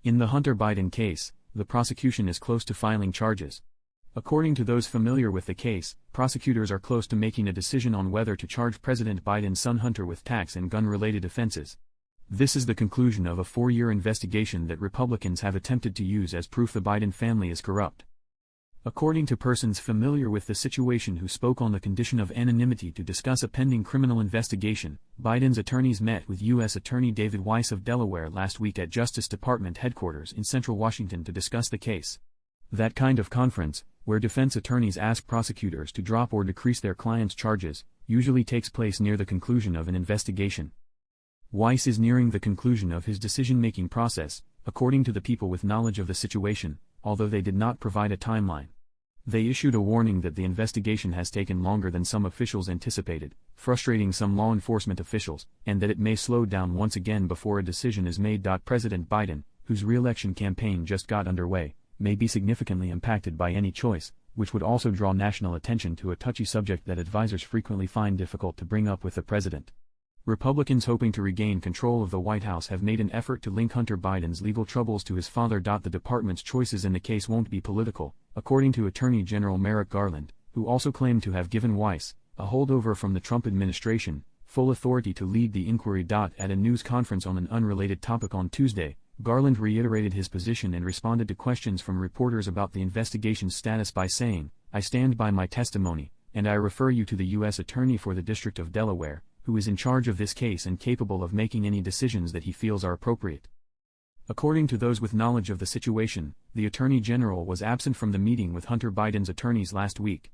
In the Hunter Biden case, the prosecution is close to filing charges. According to those familiar with the case, prosecutors are close to making a decision on whether to charge President Biden's son Hunter with tax and gun-related offenses. This is the conclusion of a 4-year investigation that Republicans have attempted to use as proof the Biden family is corrupt. According to persons familiar with the situation who spoke on the condition of anonymity to discuss a pending criminal investigation, Biden's attorneys met with U.S. Attorney David Weiss of Delaware last week at Justice Department headquarters in central Washington to discuss the case. That kind of conference, where defense attorneys ask prosecutors to drop or decrease their clients' charges, usually takes place near the conclusion of an investigation. Weiss is nearing the conclusion of his decision-making process, according to the people with knowledge of the situation, although they did not provide a timeline. They issued a warning that the investigation has taken longer than some officials anticipated, frustrating some law enforcement officials, and that it may slow down once again before a decision is made. President Biden, whose re-election campaign just got underway, may be significantly impacted by any choice, which would also draw national attention to a touchy subject that advisors frequently find difficult to bring up with the president. Republicans hoping to regain control of the White House have made an effort to link Hunter Biden's legal troubles to his father. The department's choices in the case won't be political, according to Attorney General Merrick Garland, who also claimed to have given Weiss, a holdover from the Trump administration, full authority to lead the inquiry. At a news conference on an unrelated topic on Tuesday, Garland reiterated his position and responded to questions from reporters about the investigation's status by saying, "I stand by my testimony, and I refer you to the U.S. Attorney for the District of Delaware, who is in charge of this case and capable of making any decisions that he feels are appropriate." According to those with knowledge of the situation, the Attorney General was absent from the meeting with Hunter Biden's attorneys last week.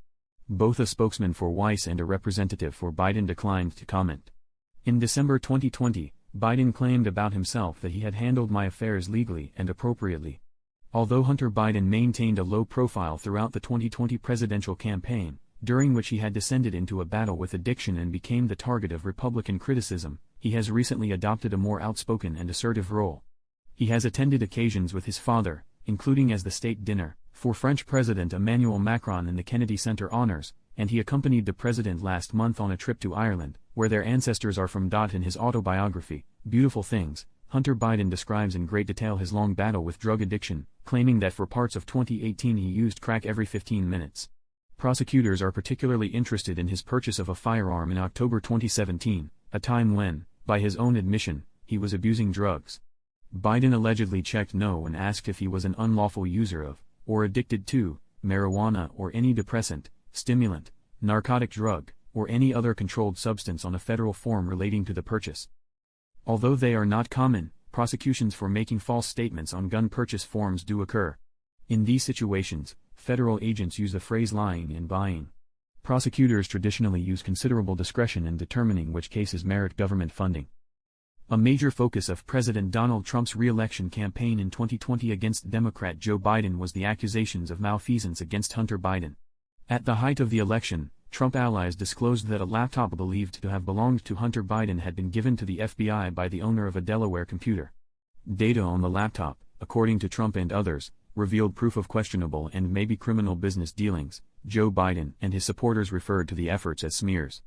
Both a spokesman for Weiss and a representative for Biden declined to comment. In December 2020, Biden claimed about himself that he had handled my affairs legally and appropriately. Although Hunter Biden maintained a low profile throughout the 2020 presidential campaign, during which he had descended into a battle with addiction and became the target of Republican criticism, he has recently adopted a more outspoken and assertive role. He has attended occasions with his father, including as the state dinner for French President Emmanuel Macron in the Kennedy Center honors, and he accompanied the president last month on a trip to Ireland, where their ancestors are from. In his autobiography, Beautiful Things, Hunter Biden describes in great detail his long battle with drug addiction, claiming that for parts of 2018 he used crack every 15 minutes. Prosecutors are particularly interested in his purchase of a firearm in October 2017, a time when, by his own admission, he was abusing drugs. Biden allegedly checked no when asked if he was an unlawful user of, or addicted to, marijuana or any depressant, stimulant, narcotic drug, or any other controlled substance on a federal form relating to the purchase. Although they are not common, prosecutions for making false statements on gun purchase forms do occur. In these situations, federal agents use the phrase lying and buying. Prosecutors traditionally use considerable discretion in determining which cases merit government funding. A major focus of President Donald Trump's re-election campaign in 2020 against Democrat Joe Biden was the accusations of malfeasance against Hunter Biden. At the height of the election, Trump allies disclosed that a laptop believed to have belonged to Hunter Biden had been given to the FBI by the owner of a Delaware computer. Data on the laptop, according to Trump and others, revealed proof of questionable and maybe criminal business dealings. Joe Biden and his supporters referred to the efforts as smears.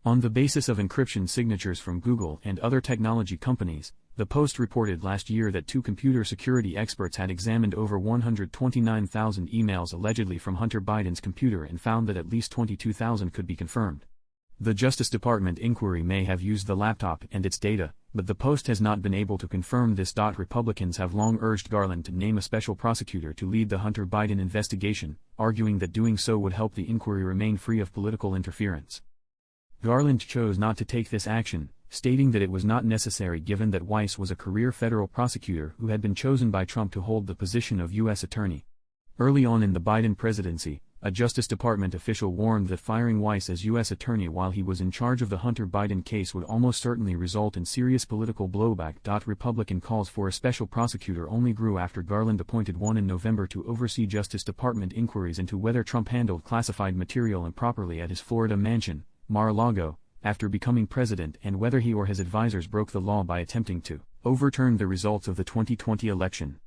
On the basis of encryption signatures from Google and other technology companies, the Post reported last year that 2 computer security experts had examined over 129,000 emails allegedly from Hunter Biden's computer and found that at least 22,000 could be confirmed. The Justice Department inquiry may have used the laptop and its data, but the Post has not been able to confirm this. Republicans have long urged Garland to name a special prosecutor to lead the Hunter Biden investigation, arguing that doing so would help the inquiry remain free of political interference. Garland chose not to take this action, stating that it was not necessary given that Weiss was a career federal prosecutor who had been chosen by Trump to hold the position of U.S. Attorney. Early on in the Biden presidency, a Justice Department official warned that firing Weiss as U.S. Attorney while he was in charge of the Hunter Biden case would almost certainly result in serious political blowback. Republican calls for a special prosecutor only grew after Garland appointed one in November to oversee Justice Department inquiries into whether Trump handled classified material improperly at his Florida mansion, Mar-a-Lago, after becoming president, and whether he or his advisors broke the law by attempting to overturn the results of the 2020 election.